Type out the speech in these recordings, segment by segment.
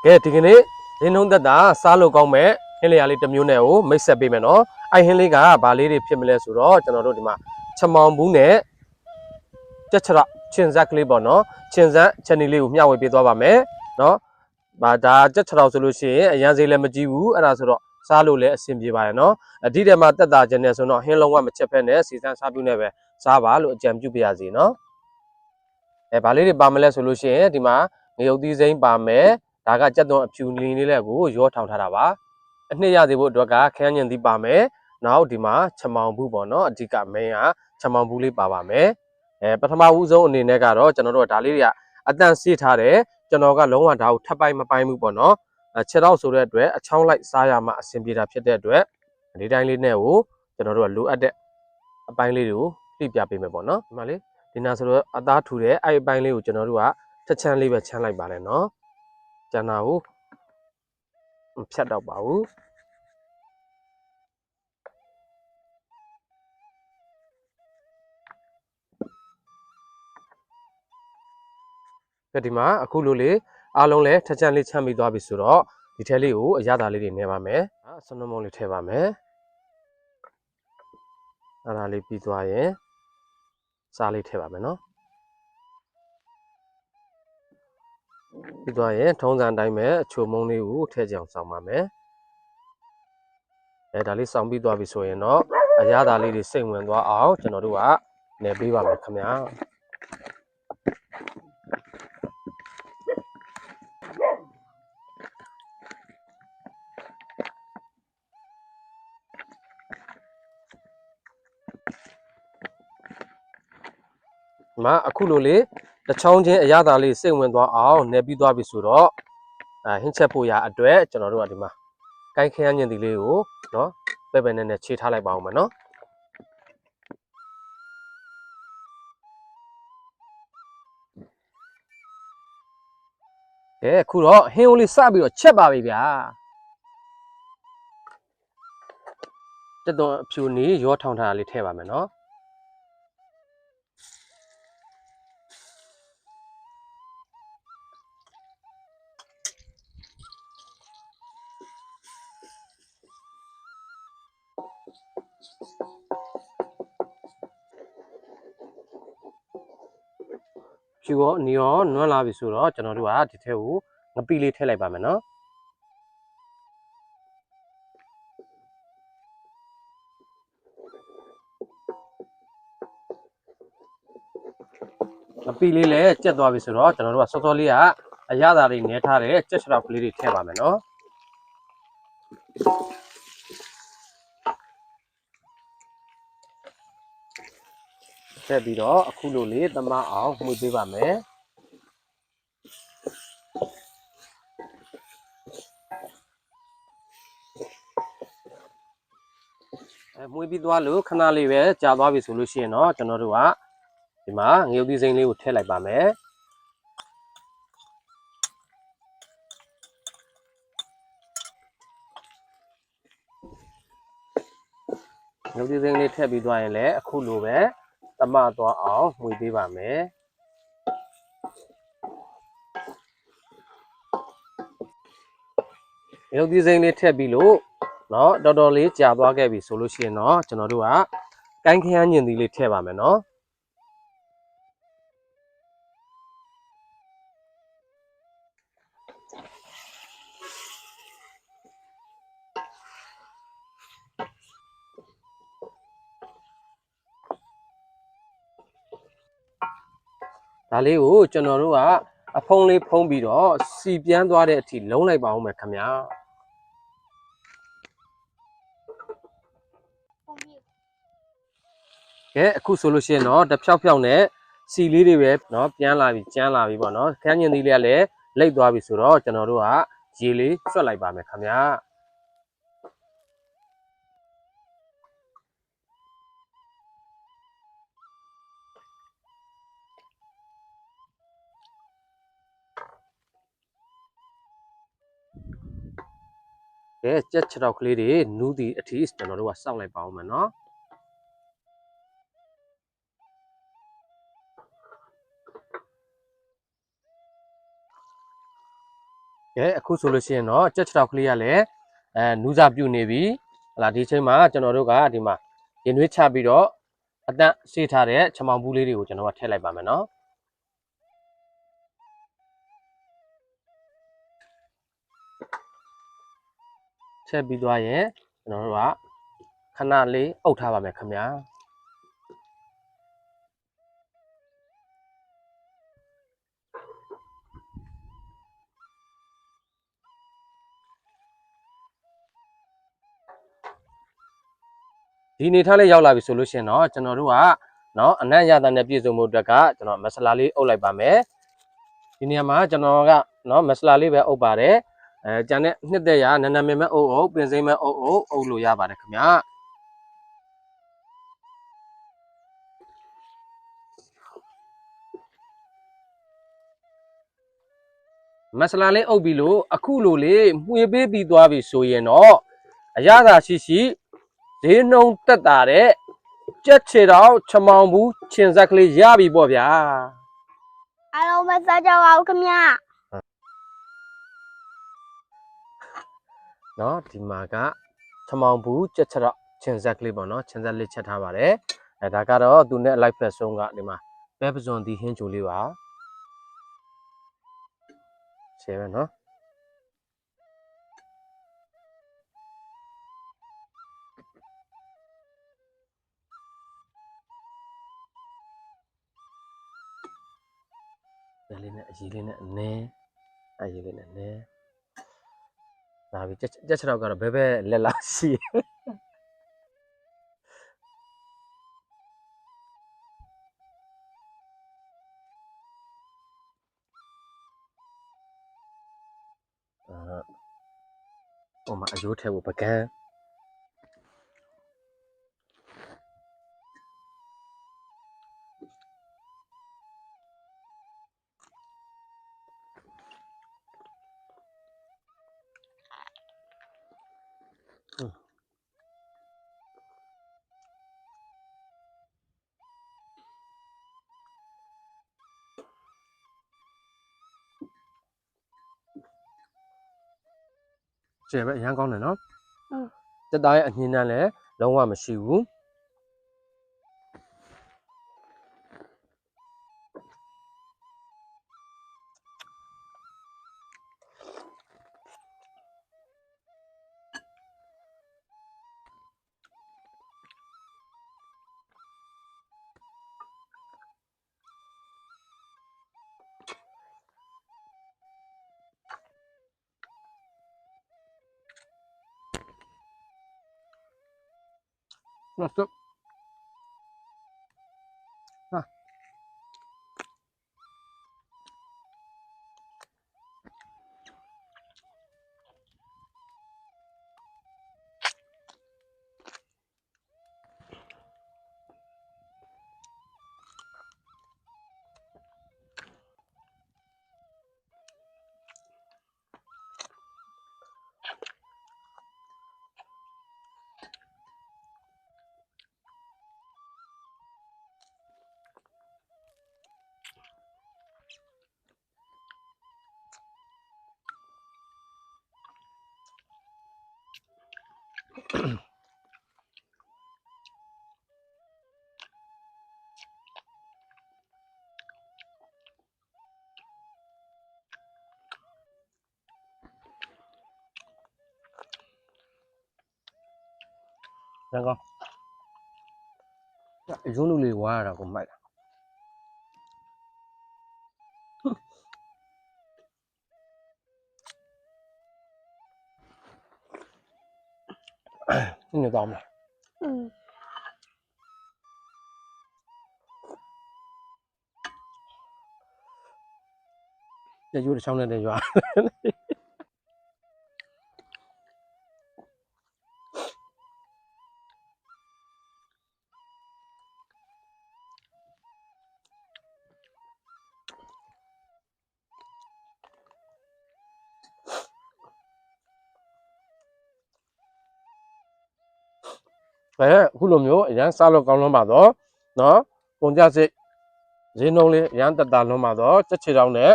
ကဲဒီကနေ့ရင်းနှုံးသက်တာစားလို့ကောင်းမဲ့ဟင်းလျာလေးတစ်မျိုးနဲ့ကိုမိတ်ဆက်ပေးမယ်နော်အဲ့ဟင်းလေးကဘာလေးတွေဖြစ်မလဲဆိုတော့ကျွန်တော်တို့ဒီမှာချမောင်ဘူးနဲ့ကြက်ချရချင်းဇက်ကလေးပေါ့နော်ချင်းဇက်ချက်နီလေးကိုမျှဝေပေးသွားပါမယ်နော်ဒါကြက်ချရဆိုလို့ရှိရင်အရန်စေးလည်းမကြည့်ဘူးအဲ့ဒါဆိုတော့စားလို့လည်းအဆင်ပြေပါရဲ့နော်အဒီထဲမှာတက်တာခြင်းနဲ့ဆိုတော့ဟင်းလုံးဝမချက်ဖက်နဲ့စီစမ်းစားပြုနဲ့ပဲစားပါလို့အကြံပြုပြရစီနော်ဘာလေးတွေပါမလဲဆိုလို့ရှိရင်ဒီမှာငရုတ်သီးစိမ်းပါမယ်ဒါကကြက်သွန်အဖြူလင်းလေးလည်းကိုရောထောင်ထားတာပါအနှစ်ရသေးဖို့အတွက်ကခန်းညင်သီးပါမယ်နောက်ဒီမှာချမောင်ဘူးပေါ့နော်အဓိက main ကချမောင်ဘူးလေးပါပါမယ်ပထမဦးဆုံးအနေနဲ့ကတော့ကျွန်တော်တို့ဒါလေးတွေကအတန့်ဆေးထားတယ်ကျွန်တော်ကလုံးဝဒါကိုထပ်ပိုင်းမပိုင်းဘူးပေါ့နော်ခြေတော့ဆိုတဲ့အတွက်အချောင်းလိုက်စားရမှအဆင်ပြေတာဖြစ်တဲ့အတွက်ဒီတိုင်းလေးနဲ့ကိုကျွန်တော်တို့ကလိုအပ်တဲ့အပိုင်းလေးတွေကိုပြပြပေးမယ်ပေါ့နော်ဒီမှာလေဒီနာဆိုတော့အသားထူတယ်အဲ့အပိုင်းလေးကိုကျွန်တော်တို့ကချက်ချမ်းလေးပဲချမ်းလိုက်ပါနဲ့နော်ကျန်တာကိုဖြတ်တော့ပါဘူးဒီမှာအခုလိုလေးအားလုံးလည်းထက်ချမ်းလေးချမ်းပြီးသွားပြီဆိုတော့ဒီထဲလေးကိုအရသာလေးတွေနေပါမယ်ဆွနမုံလေးထည့်ပါမယ်အဲ့ဒါလေးပြီးသွားရင်စားလေးထည့်ပါမယ်နော်ပြီးသွားရင်ထုံးစံတိုင်းပဲအချိုမုံလေးကိုထည့်ကြအောင်စောင်းပါမယ်ဒါလေးစောင်းပြီးသွားပြီဆိုရင်တော့အရသာလေးတွေစိတ်ဝင်သွားအောင်ကျွန်တော်တို့ကနေပေးပါမယ်ခင်ဗျာအခုလိုလေးတစ်ချောင်းချင်းအရသာလေးစိတ်ဝင်သွားအောင်နေပြီးသွားပြီဆိုတော့ဟင်းချက်ဖို့ရအတွက်ကျွန်တော်တို့ကဒီမှာကိုင်းခရမ်းညင်ဒီလေးကိုနော်ပဲနဲ့ခြေထားလိုက်ပါအောင်မယ်နော်အခုတော့ဟင်းအိုးလေးစပြီးတော့ချက်ပါပြီဗျာတက်တော့အဖြူနေရောထောင်ထားတာလေးထည့်ပါမယ်နော်ဖြူရောနီရောနွမ်းလာပြီဆိုတော့ကျွန်တော်တို့ကဒီထဲကိုငပိလေးထည့်လိုက်ပါမယ်နော်ငပိလေးလည်းကြက်သွားပြီဆိုတော့ကျွန်တော်တို့ကစောစောလေးကအရသာလေးနဲထားတဲ့ကြက်ချရောက်ကလေးတွေထည့်ပါမယ်နော်ထည့်ပြီးတော့အခုလိုလေးသမအောင်မှုပေးပါမယ်မှုပြီးသွားလို့ခဏလေးပဲကြာသွားပြီဆိုလို့ရှိရင်တော့ကျွန်တော်တို့ကဒီမှာငရုတ်သီးစိမ်းလေးကိုထည့်လိုက်ပါမယ်ငရုတ်သီးစိမ်းလေးထည့်ပြီးသွားရင်လည်းအခုလိုပဲသမသွားအောင်မှုပေးပါမယ်ငရုတ်သီးစိမ်းလေးထည့်ပြီးလို့နော်တော်တော်လေးကြာသွားခဲ့ပြီဆိုလို့ရှိရင်တော့ကျွန်တော်တို့ကကိုင်းခရမ်းညင်သီးလေးထည့်ပါမယ်နော်ဒါလေးကိုကျွန်တော်တို့ကအဖုံးလေးဖုံးပြီးတော့စီပြန်းသွားတဲ့အထိလုံးလိုက်ပါအောင်မယ်ခင်ဗျာအခုဆိုလို့ရှိရင်တော့တဖြောက်ဖြောက်နဲ့စီလေးတွေပဲเนาะပြန်လာပြီကျန်းလာပြီပေါ့เนาะခန်းညင်သီးလေးကလည်းလိတ်သွားပြီဆိုတော့ကျွန်တော်တို့ကရေလေးဆွတ်လိုက်ပါမယ်ခင်ဗျာကြက်ခြေထောက်ကလေးတွေနူးဒီအထိကျွန်တော်တို့ကစောင့်လိုက်ပါအောင်မယ်เนาะ ကဲအခုဆိုလို့ရှိရင်တော့ကြက်ချောက်ကလေးကလည်းနူးစာပြုတ်နေပြီဟလာဒီချိန်မှာကျွန်တော်တို့ကဒီမှာရင်သွေးချပြီးတော့အတန့်ဆေးထားတဲ့ချမောင်ဘူးလေးတွေကိုကျွန်တော်ကထည့်လိုက်ပါမယ်နော်ချက်ပြီးသွားရင်ကျွန်တော်တို့ကခဏလေးအုပ်ထားပါမယ်ခင်ဗျာဒီနေထားလေးရောက်လာပြီဆိုလို့ရှိရင်တော့ကျွန်တော်တို့ကနော်အနံ့ရတာနဲ့ပြည့်စုံမှုအတွက်ကကျွန်တော်မဆလာလေးအုပ်လိုက်ပါမယ်ဒီနေရာမှာကျွန်တော်ကနော်မဆလာလေးပဲအုပ်ပါတယ်ကျန်တဲ့နှစ်သက်ရနန်းနမင်မဲ့အုပ်ပင်စိမ့်မဲ့အုပ်လို့ရပါတယ်ခင်ဗျာမဆလာလေးအုပ်ပြီးလို့အခုလိုလေးမှွေပေးပြီးသွားပြီဆိုရင်တော့အရသာရှိဈေးနှုန်းတက်တာတဲ့ကြက်ချေတောင်ချမောင်ဘူးချင်ဆက်ကလေးရပြီပေါ့ဗျာအားလုံးပဲစားကြပါဦးခင်ဗျာနော်ဒီမှာကချမောင်ဘူးကြက်ချေတောင်ချင်ဆက်ကလေးပေါ့နော်ချင်ဆက်လေးချက်ထားပါတယ်ဒါကတော့သူနဲ့အလိုက်ဖက်ဆုံးကဒီမှာပဲပစွန်ဒီဟင်းချိုလေးပါရှယ်ပဲနော်ဒါလေးနဲ့အရေးလေးနဲ့အနည်းအရေးလေးနဲ့နည်းဒါပြီကြက်ချေတောင်ကတော့ဘဲလက်လာရှိဟိုမှာအယိုးထဲကိုပကန်းကျဲပဲအရန်ကောင်းတယ်နော်တက်သားရဲ့အညင်းတန်းလည်းလုံးဝမရှိဘူးနော်တော့ဟာရန်ကောင်းအယိုးလူလေးဝါရတာကိုမိုက်တာနေကောင်းလားကြိုးတစ်ချောင်းနဲ့ရွာအခုလိုမျိုးအရန်စားလို့ကောင်းလွန်းပါတော့နော်ပုံကြစိတ်ဈေးနှုန်းလေးအရန်တက်တာလွန်းပါတော့ကြက်ချေတောင်နဲ့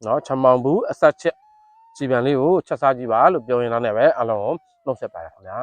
နော်ချမောင်ဘူးအဆက်ချက် ခြေပြန်လေးကိုချက်စားကြည့်ပါလို့ပြောရင်လည်းပဲအားလုံးကိုနှုတ်ဆက်ပါတယ်ခင်ဗျာ